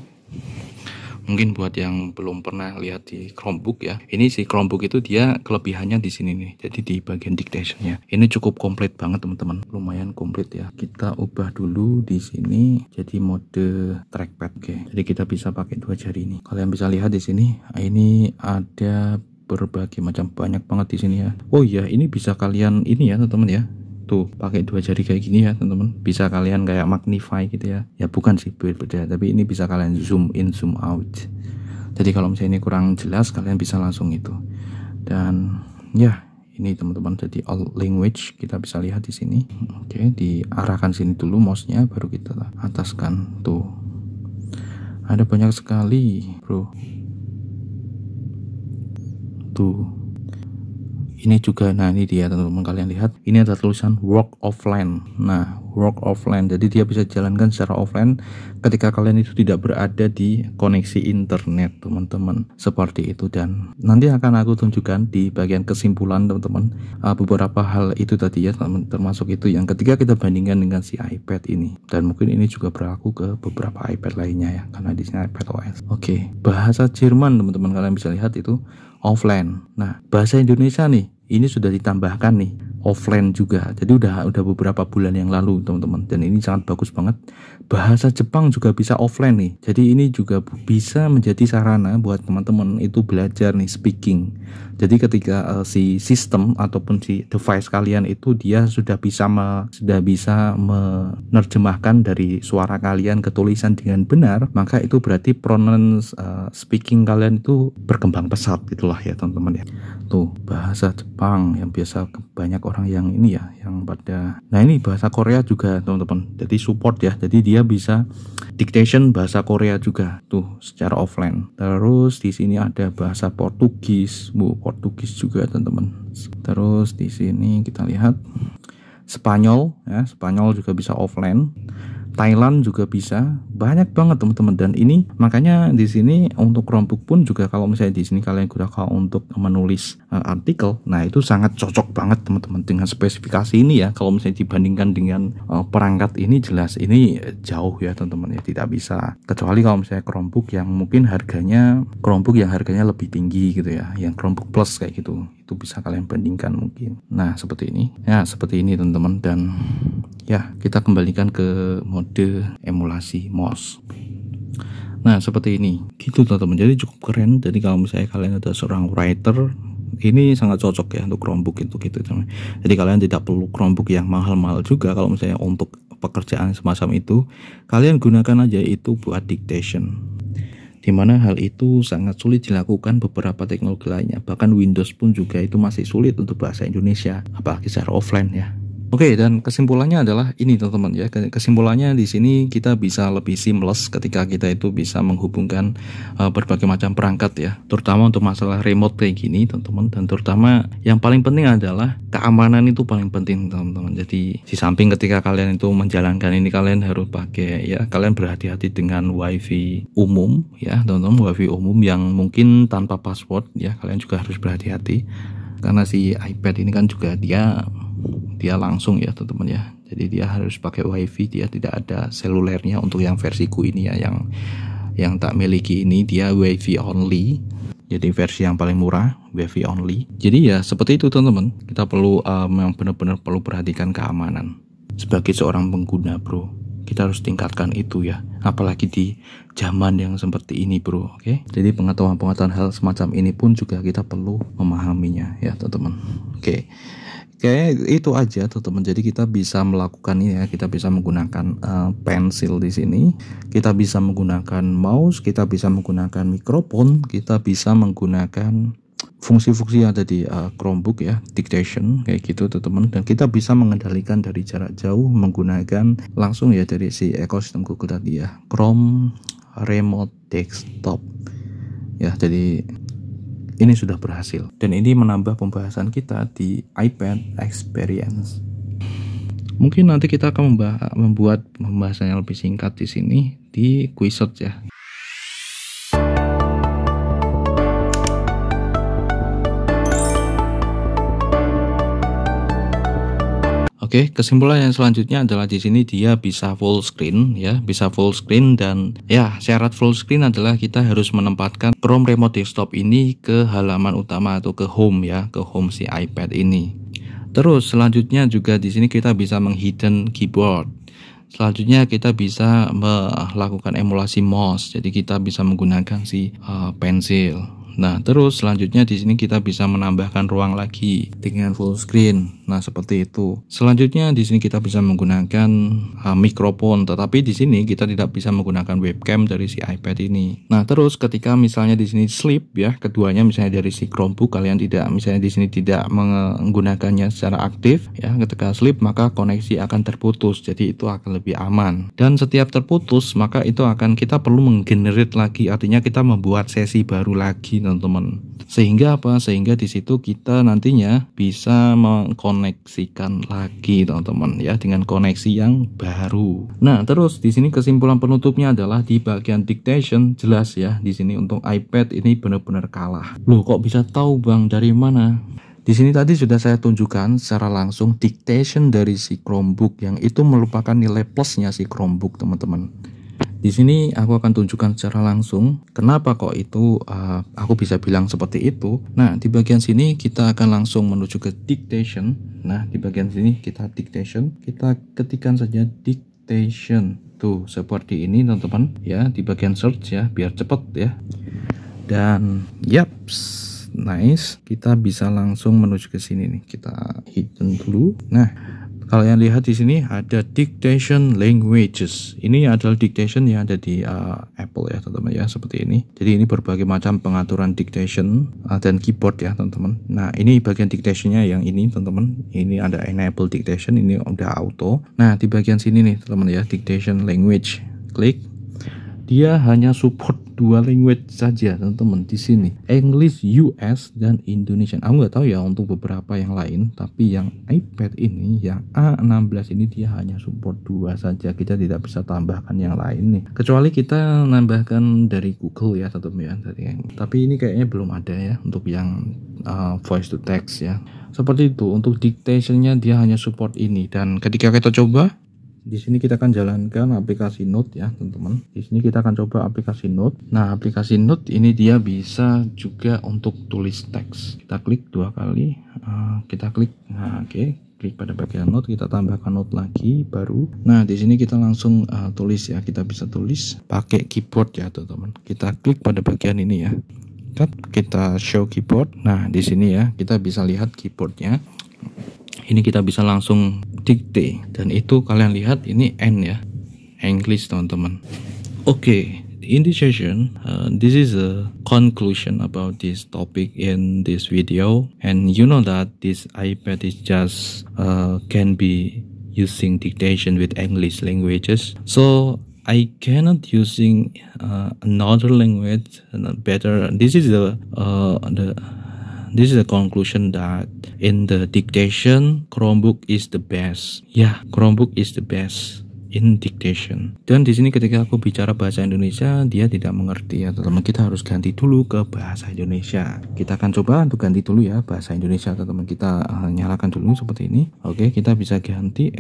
Mungkin buat yang belum pernah lihat di Chromebook ya, ini si Chromebook itu dia kelebihannya di sini nih. Jadi di bagian dictation-nya ini cukup komplit banget teman-teman, lumayan komplit ya. Kita ubah dulu di sini jadi mode trackpad. Oke, jadi kita bisa pakai dua jari ini. Kalian bisa lihat di sini, ini ada berbagai macam, banyak banget di sini ya. Oh iya, ini bisa kalian ini ya teman-teman ya. Tuh, pakai dua jari kayak gini ya teman-teman. Bisa kalian kayak magnify gitu ya. Ya bukan sih beda, tapi ini bisa kalian zoom in, zoom out. Jadi kalau misalnya ini kurang jelas, kalian bisa langsung itu. Dan ya, ini teman-teman, jadi all language kita bisa lihat di sini. Oke, diarahkan sini dulu mouse-nya, baru kita ataskan. Tuh, ada banyak sekali bro. Tuh, ini juga, nah ini dia teman-teman, kalian lihat ini ada tulisan work offline. Nah, work offline, jadi dia bisa jalankan secara offline ketika kalian itu tidak berada di koneksi internet teman-teman, seperti itu. Dan nanti akan aku tunjukkan di bagian kesimpulan teman-teman beberapa hal itu tadi ya, termasuk itu yang ketika kita bandingkan dengan si iPad ini. Dan mungkin ini juga berlaku ke beberapa iPad lainnya ya, karena di sini iPad OS. Oke, bahasa Jerman teman-teman, kalian bisa lihat itu offline. Nah, bahasa Indonesia nih, ini sudah ditambahkan nih offline juga. Jadi udah beberapa bulan yang lalu teman-teman, dan ini sangat bagus banget. Bahasa Jepang juga bisa offline nih. Jadi ini juga bisa menjadi sarana buat teman-teman itu belajar nih speaking. Jadi ketika si sistem ataupun si device kalian itu dia sudah bisa menerjemahkan dari suara kalian ke tulisan dengan benar, maka itu berarti pronounce speaking kalian itu berkembang pesat, itulah ya teman-teman ya. Tuh, bahasa Jepang yang biasa banyak orang yang ini ya, yang pada. Nah, ini bahasa Korea juga teman-teman. Jadi support ya. Jadi dia bisa dictation bahasa Korea juga tuh secara offline. Terus di sini ada bahasa Portugis, Portugis juga teman-teman. Terus di sini kita lihat Spanyol ya, Spanyol juga bisa offline. Thailand juga bisa, banyak banget teman-teman. Dan ini makanya di sini untuk Chromebook pun juga, kalau misalnya di sini kalian gunakan untuk menulis artikel, nah itu sangat cocok banget teman-teman dengan spesifikasi ini ya. Kalau misalnya dibandingkan dengan perangkat ini, jelas ini jauh ya teman-teman ya, tidak bisa. Kecuali kalau misalnya Chromebook yang mungkin harganya lebih tinggi gitu ya, yang Chromebook Plus kayak gitu, itu bisa kalian bandingkan mungkin. Nah, seperti ini ya, seperti ini teman-teman. Dan ya, kita kembalikan ke mode emulasi mouse. Nah seperti ini gitu teman-teman, jadi cukup keren. Jadi kalau misalnya kalian ada seorang writer, ini sangat cocok ya untuk Chromebook itu gitu teman. Jadi kalian tidak perlu Chromebook yang mahal-mahal juga kalau misalnya untuk pekerjaan semacam itu. Kalian gunakan aja itu buat dictation, dimana hal itu sangat sulit dilakukan beberapa teknologi lainnya. Bahkan Windows pun juga itu masih sulit untuk bahasa Indonesia, apalagi secara offline ya. Oke, dan kesimpulannya adalah ini teman-teman ya. Kesimpulannya di sini kita bisa lebih seamless ketika kita itu bisa menghubungkan berbagai macam perangkat ya. Terutama untuk masalah remote kayak gini teman-teman. Dan terutama yang paling penting adalah keamanan itu paling penting teman-teman. Jadi di samping ketika kalian itu menjalankan ini, kalian harus pakai ya, kalian berhati-hati dengan wifi umum ya teman-teman. Wifi umum yang mungkin tanpa password ya, kalian juga harus berhati-hati. Karena si iPad ini kan juga dia langsung ya teman-teman ya, jadi dia harus pakai wifi, dia tidak ada selulernya. Untuk yang versiku ini ya, yang tak miliki ini dia wifi only, jadi versi yang paling murah wifi only. Jadi ya seperti itu teman-teman, kita perlu yang benar-benar perlu perhatikan keamanan sebagai seorang pengguna bro. Kita harus tingkatkan itu ya, apalagi di zaman yang seperti ini bro. Oke, jadi pengetahuan hal semacam ini pun juga kita perlu memahaminya ya teman-teman. Oke, itu aja teman-teman. Jadi kita bisa melakukan ini ya, kita bisa menggunakan pensil di sini, kita bisa menggunakan mouse, kita bisa menggunakan mikrofon, kita bisa menggunakan fungsi-fungsi yang ada di Chromebook ya, dictation kayak gitu teman-teman. Dan kita bisa mengendalikan dari jarak jauh menggunakan langsung ya dari si ekosistem Google tadi ya, Chrome Remote Desktop ya. Jadi ini sudah berhasil, dan ini menambah pembahasan kita di iPad Experience. Mungkin nanti kita akan membuat pembahasan yang lebih singkat di sini di Quixote ya. Oke, kesimpulan yang selanjutnya adalah di sini dia bisa full screen ya, bisa full screen. Dan ya syarat full screen adalah kita harus menempatkan Chrome Remote Desktop ini ke halaman utama atau ke home ya, ke home si iPad ini. Terus selanjutnya juga di sini kita bisa menghidden keyboard. Selanjutnya kita bisa melakukan emulasi mouse, jadi kita bisa menggunakan si pensil. Nah, terus selanjutnya di sini kita bisa menambahkan ruang lagi dengan full screen. Nah, seperti itu. Selanjutnya di sini kita bisa menggunakan mikrofon, tetapi di sini kita tidak bisa menggunakan webcam dari si iPad ini. Nah, terus ketika misalnya di sini sleep ya, keduanya misalnya dari si Chromebook kalian tidak, misalnya di sini tidak menggunakannya secara aktif ya, ketika sleep maka koneksi akan terputus. Jadi itu akan lebih aman. Dan setiap terputus maka itu akan kita perlu menggenerate lagi, artinya kita membuat sesi baru lagi teman-teman. Sehingga apa? Sehingga di situ kita nantinya bisa mengkoneksikan lagi teman-teman ya, dengan koneksi yang baru. Nah, terus di sini kesimpulan penutupnya adalah di bagian dictation jelas ya, di sini untuk iPad ini benar-benar kalah. Loh, kok bisa tahu Bang, dari mana? Di sini tadi sudah saya tunjukkan secara langsung dictation dari si Chromebook, yang itu merupakan nilai plusnya si Chromebook teman-teman. Di sini aku akan tunjukkan secara langsung kenapa kok itu aku bisa bilang seperti itu. Nah, di bagian sini kita akan langsung menuju ke dictation. Nah, di bagian sini kita dictation, kita ketikkan saja dictation. Tuh, seperti ini teman-teman ya, di bagian search ya, biar cepet ya. Dan yaps, nice, kita bisa langsung menuju ke sini nih. Kita hidden dulu. Nah, kalian lihat di sini ada dictation languages. Ini adalah dictation yang ada di Apple ya teman-teman ya, seperti ini. Jadi ini berbagai macam pengaturan dictation dan keyboard ya teman-teman. Nah, ini bagian dictationnya yang ini teman-teman. Ini ada enable dictation, ini udah auto. Nah, di bagian sini nih teman-teman ya, dictation language. Klik. Dia hanya support 2 language saja teman-teman di sini, English US dan Indonesian. Aku nggak tahu ya untuk beberapa yang lain, tapi yang iPad ini yang A16 ini dia hanya support 2 saja. Kita tidak bisa tambahkan yang lain nih, kecuali kita nambahkan dari Google ya teman-teman ya. Tapi ini kayaknya belum ada ya untuk yang voice to text ya. Seperti itu. Untuk dictationnya dia hanya support ini. Dan ketika kita coba, di sini kita akan jalankan aplikasi Note ya teman-teman. Di sini kita akan coba aplikasi Note. Nah, aplikasi Note ini dia bisa juga untuk tulis teks. Kita klik 2 kali. Kita klik. Nah, oke. Klik pada bagian note, kita tambahkan note lagi baru. Nah, di sini kita langsung tulis ya. Kita bisa tulis pakai keyboard ya, teman-teman. Kita klik pada bagian ini ya. Kita show keyboard. Nah, di sini ya kita bisa lihat keyboardnya. Ini kita bisa langsung dikte, dan itu kalian lihat ini N ya, English teman-teman. Oke. In this session, this is a conclusion about this topic in this video, and you know that this iPad is just can be using dictation with English languages, so I cannot using another language better. This is the conclusion that in the dictation Chromebook is the best. Yeah, Chromebook is the best in dictation. Dan di sini ketika aku bicara bahasa Indonesia, dia tidak mengerti ya teman-teman. Kita harus ganti dulu ke bahasa Indonesia. Kita akan coba untuk ganti dulu ya bahasa Indonesia teman-teman. Kita nyalakan dulu seperti ini. Oke, kita bisa ganti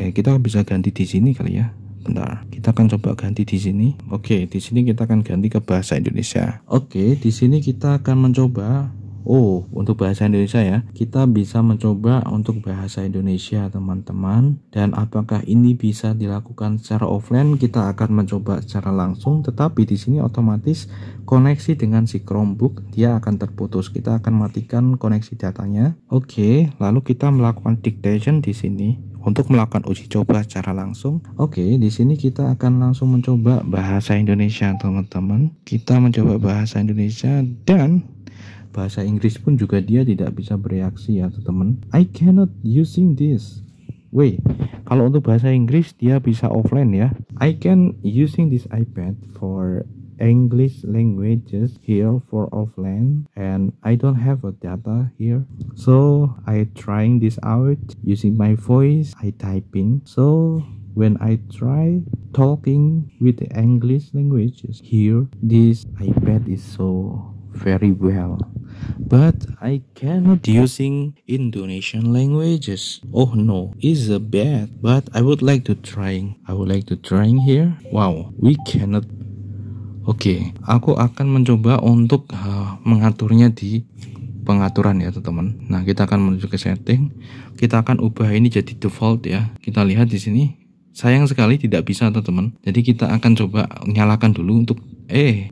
di sini kali ya. Bentar, kita akan coba ganti di sini. Oke, di sini kita akan ganti ke bahasa Indonesia. Oke, di sini kita akan mencoba. Untuk bahasa Indonesia ya, kita bisa mencoba untuk bahasa Indonesia teman-teman. Dan apakah ini bisa dilakukan secara offline? Kita akan mencoba secara langsung, tetapi di sini otomatis koneksi dengan si Chromebook dia akan terputus. Kita akan matikan koneksi datanya. Oke, lalu kita melakukan dictation di sini untuk melakukan uji coba secara langsung. Oke, di sini kita akan langsung mencoba bahasa Indonesia teman-teman. Kita mencoba bahasa Indonesia, dan bahasa Inggris pun juga dia tidak bisa bereaksi ya teman-teman. I cannot using this. Kalau untuk bahasa Inggris dia bisa offline ya. I can using this iPad for English languages here for offline, and I don't have a data here, so I trying this out using my voice. I typing, so when I try talking with the English languages here, this iPad is so very well, but I cannot using Indonesian languages. Oh no, is a bad, but I would like to trying here. Wow, we cannot. Oke, aku akan mencoba untuk mengaturnya di pengaturan ya teman-teman. Nah, kita akan menuju ke setting. Kita akan ubah ini jadi default ya. Kita lihat di sini. Sayang sekali tidak bisa teman-teman. Jadi kita akan coba nyalakan dulu untuk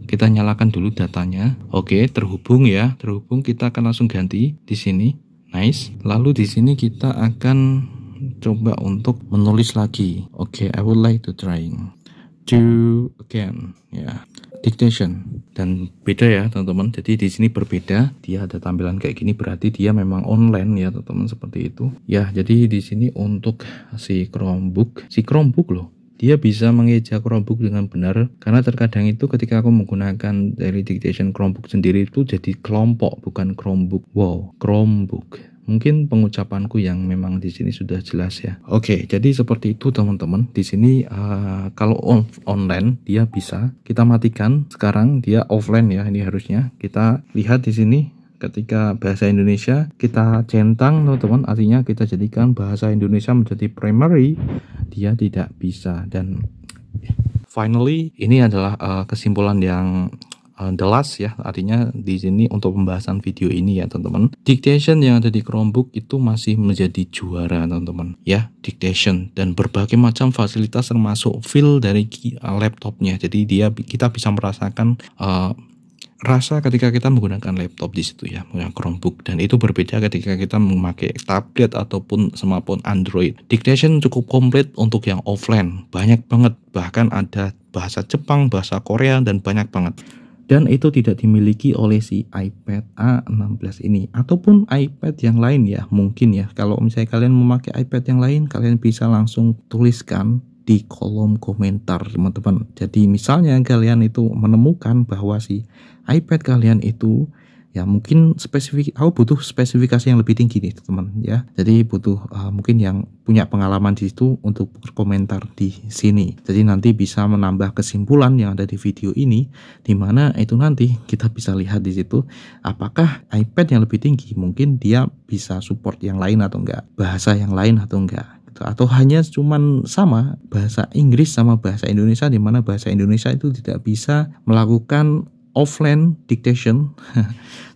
kita nyalakan dulu datanya. Oke, terhubung ya. Terhubung, kita akan langsung ganti di sini. Nice. Lalu di sini kita akan coba untuk menulis lagi. Oke, I would like to trying to again ya. Dictation, dan beda ya teman-teman. Jadi di sini berbeda, dia ada tampilan kayak gini, berarti dia memang online ya teman-teman, seperti itu ya. Jadi di sini untuk si Chromebook loh, dia bisa mengeja Chromebook dengan benar, karena terkadang itu ketika aku menggunakan dari dictation Chromebook sendiri itu jadi kelompok, bukan Chromebook. Wow, Chromebook. Mungkin pengucapanku yang memang di sini sudah jelas ya. Oke, jadi seperti itu teman-teman. Di sini kalau online dia bisa kita matikan. Sekarang dia offline ya. Ini harusnya kita lihat di sini. Ketika bahasa Indonesia kita centang teman-teman, artinya kita jadikan bahasa Indonesia menjadi primary, dia tidak bisa. Dan finally ini adalah kesimpulan yang the last ya, artinya di sini untuk pembahasan video ini ya teman-teman. Dictation yang ada di Chromebook itu masih menjadi juara teman-teman ya, dictation dan berbagai macam fasilitas termasuk feel dari laptopnya. Jadi kita bisa merasakan rasa ketika kita menggunakan laptop di situ ya, menggunakan Chromebook, dan itu berbeda ketika kita memakai tablet ataupun smartphone Android. Dictation cukup komplit untuk yang offline, banyak banget, bahkan ada bahasa Jepang, bahasa Korea, dan banyak banget. Dan itu tidak dimiliki oleh si iPad A16 ini ataupun iPad yang lain ya. Mungkin ya, kalau misalnya kalian memakai iPad yang lain, kalian bisa langsung tuliskan di kolom komentar teman-teman. Jadi misalnya kalian itu menemukan bahwa si iPad kalian itu ya mungkin aku butuh spesifikasi yang lebih tinggi nih teman ya. Jadi butuh mungkin yang punya pengalaman di situ untuk berkomentar di sini. Jadi nanti bisa menambah kesimpulan yang ada di video ini, di mana itu nanti kita bisa lihat di situ apakah iPad yang lebih tinggi mungkin dia bisa support yang lain atau enggak, bahasa yang lain atau enggak, atau hanya cuman sama bahasa Inggris sama bahasa Indonesia, di mana bahasa Indonesia itu tidak bisa melakukan offline dictation.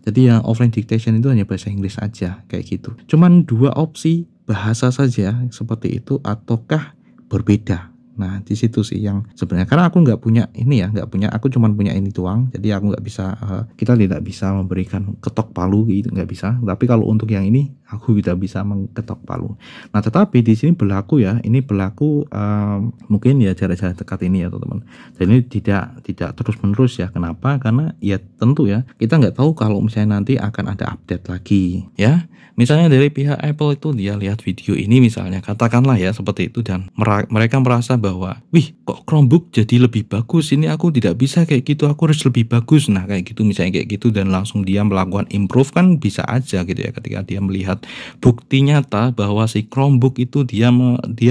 Jadi yang offline dictation itu hanya bahasa Inggris aja kayak gitu. Cuman 2 opsi bahasa saja seperti itu ataukah berbeda. Nah di situ sih yang sebenarnya, karena aku nggak punya ini ya, aku cuman punya ini doang, jadi aku nggak bisa, kita tidak bisa memberikan ketok palu gitu, nggak bisa. Tapi kalau untuk yang ini aku tidak bisa mengketok palu. Nah tetapi di sini berlaku ya, ini berlaku mungkin ya jarak-jarak dekat ini ya teman-teman. Dan ini tidak terus menerus ya. Kenapa? Karena ya tentu ya kita nggak tahu kalau misalnya nanti akan ada update lagi ya. Misalnya dari pihak Apple itu dia lihat video ini misalnya, katakanlah ya seperti itu, dan mereka merasa bahwa wih kok Chromebook jadi lebih bagus, ini aku tidak bisa kayak gitu, aku harus lebih bagus. Nah kayak gitu misalnya kayak gitu, dan langsung dia melakukan improve, kan bisa aja gitu ya, ketika dia melihat bukti nyata bahwa si Chromebook itu dia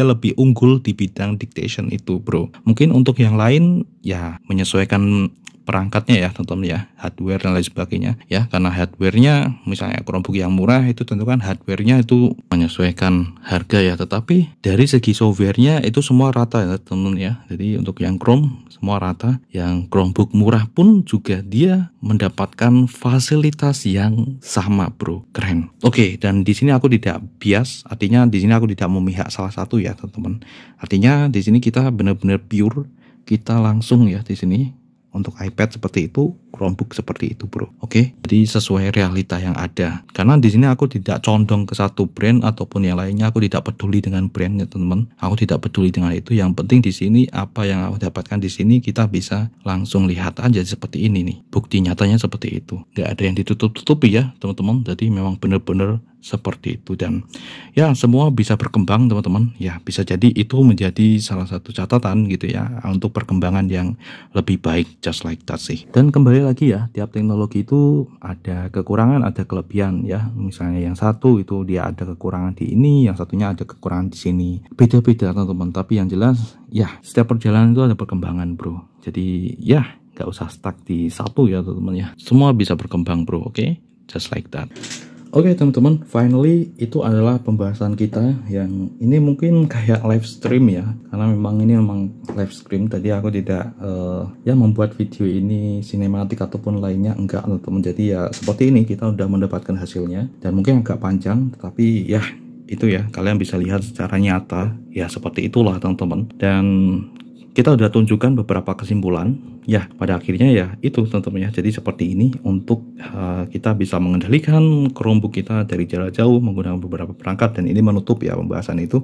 lebih unggul di bidang dictation itu bro. Mungkin untuk yang lain ya menyesuaikan perangkatnya ya teman-teman ya, hardware dan lain sebagainya ya, karena hardwarenya misalnya Chromebook yang murah itu tentu kan hardwarenya itu menyesuaikan harga ya, tetapi dari segi softwarenya itu semua rata ya teman-teman ya. Jadi untuk yang Chrome semua rata, yang Chromebook murah pun juga dia mendapatkan fasilitas yang sama bro, keren. Oke, dan di sini aku tidak bias, artinya di sini aku tidak memihak salah satu ya teman-teman. Artinya di sini kita benar-benar pure, kita langsung ya di sini. Untuk iPad seperti itu, Chromebook seperti itu bro. Oke, jadi sesuai realita yang ada. Karena di sini aku tidak condong ke satu brand ataupun yang lainnya, aku tidak peduli dengan brandnya teman-teman. Aku tidak peduli dengan itu. Yang penting di sini apa yang aku dapatkan di sini kita bisa langsung lihat aja seperti ini nih. Bukti nyatanya seperti itu. Gak ada yang ditutup-tutupi ya teman-teman. Jadi memang benar-benar seperti itu, dan ya semua bisa berkembang teman-teman ya, bisa jadi itu menjadi salah satu catatan gitu ya untuk perkembangan yang lebih baik, just like that sih. Dan kembali lagi ya, tiap teknologi itu ada kekurangan ada kelebihan ya. Misalnya yang satu itu dia ada kekurangan di ini, yang satunya ada kekurangan di sini, beda-beda teman-teman. Tapi yang jelas ya setiap perjalanan itu ada perkembangan bro, jadi ya gak usah stuck di satu ya teman-teman ya, semua bisa berkembang bro. Oke, just like that. Oke teman-teman, finally itu adalah pembahasan kita yang ini mungkin kayak live stream ya, karena memang ini memang live stream. Tadi aku tidak ya membuat video ini sinematik ataupun lainnya, enggak teman-teman. Jadi ya seperti ini kita udah mendapatkan hasilnya, dan mungkin agak panjang tetapi ya itu ya kalian bisa lihat secara nyata ya, seperti itulah teman-teman. Dan kita udah tunjukkan beberapa kesimpulan ya pada akhirnya ya itu teman-teman ya. Jadi seperti ini untuk kita bisa mengendalikan Chromebook kita dari jarak jauh menggunakan beberapa perangkat, dan ini menutup ya pembahasan itu.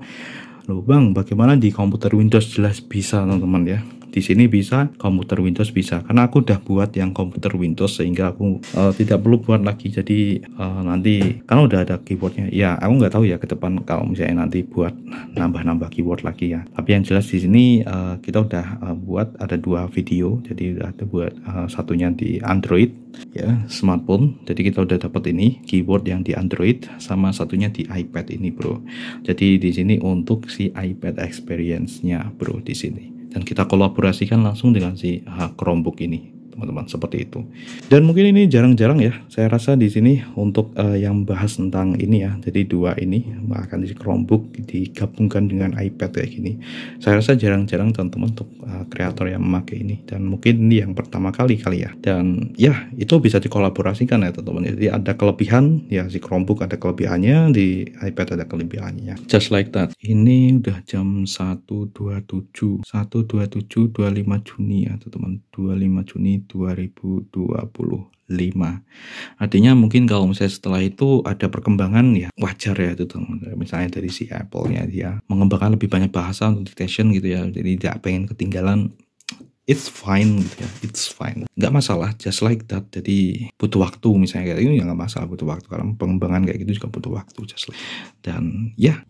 Loh bang, bagaimana di komputer Windows? Jelas bisa teman-teman ya. Di sini bisa, komputer Windows bisa, karena aku udah buat yang komputer Windows sehingga aku tidak perlu buat lagi. Jadi nanti karena udah ada keyboardnya ya, aku nggak tahu ya ke depan kalau misalnya nanti buat nambah-nambah keyboard lagi ya. Tapi yang jelas di sini kita udah buat ada 2 video. Jadi udah ada buat satunya di Android ya, smartphone. Jadi kita udah dapat ini keyboard yang di Android, sama satunya di iPad ini bro. Jadi di sini untuk si iPad experience-nya bro di sini. Dan kita kolaborasikan langsung dengan si Chromebook ini teman-teman, seperti itu. Dan mungkin ini jarang-jarang ya saya rasa di sini untuk yang bahas tentang ini ya. Jadi 2 ini bahkan di Chromebook digabungkan dengan iPad kayak gini, saya rasa jarang-jarang teman-teman untuk kreator yang memakai ini, dan mungkin ini yang pertama kali ya. Dan ya itu bisa dikolaborasikan ya teman-teman. Jadi ada kelebihan ya, si Chromebook ada kelebihannya, di iPad ada kelebihannya, just like that. Ini udah jam 1.27 25 Juni ya teman-teman, 25 Juni 2025. Artinya mungkin kalau misalnya setelah itu ada perkembangan ya wajar ya itu teman-teman. Misalnya dari si Apple-nya dia mengembangkan lebih banyak bahasa untuk dictation gitu ya, jadi tidak pengen ketinggalan, it's fine gitu ya, it's fine, nggak masalah, just like that. Jadi butuh waktu misalnya kayak ini ya nggak masalah, butuh waktu, karena pengembangan kayak gitu juga butuh waktu, just like. Dan ya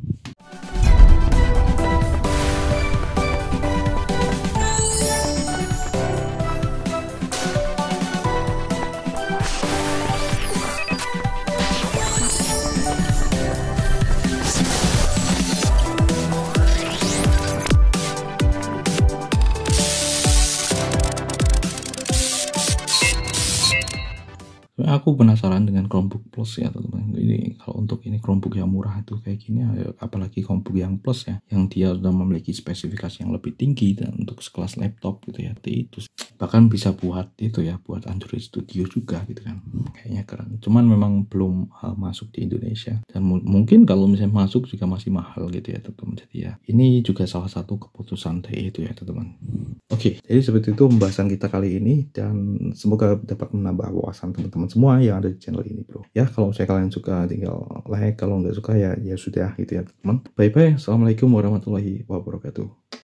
Aku penasaran dengan Chromebook Plus ya teman-teman. Ini kalau untuk ini Chromebook yang murah itu kayak gini, apalagi Chromebook yang Plus ya, yang dia sudah memiliki spesifikasi yang lebih tinggi dan untuk sekelas laptop gitu ya, seperti itu. Bahkan bisa buat itu ya, buat Android Studio juga gitu kan. Kayaknya keren. Cuman memang belum masuk di Indonesia dan mungkin kalau misalnya masuk juga masih mahal gitu ya teman-teman. Jadi ya, ini juga salah satu keputusan dari itu ya teman-teman. Oke, jadi seperti itu pembahasan kita kali ini dan semoga dapat menambah wawasan teman-teman semua yang ada di channel ini bro. Ya kalau misalnya kalian suka tinggal like, kalau nggak suka ya sudah gitu ya teman. Bye bye, assalamualaikum warahmatullahi wabarakatuh.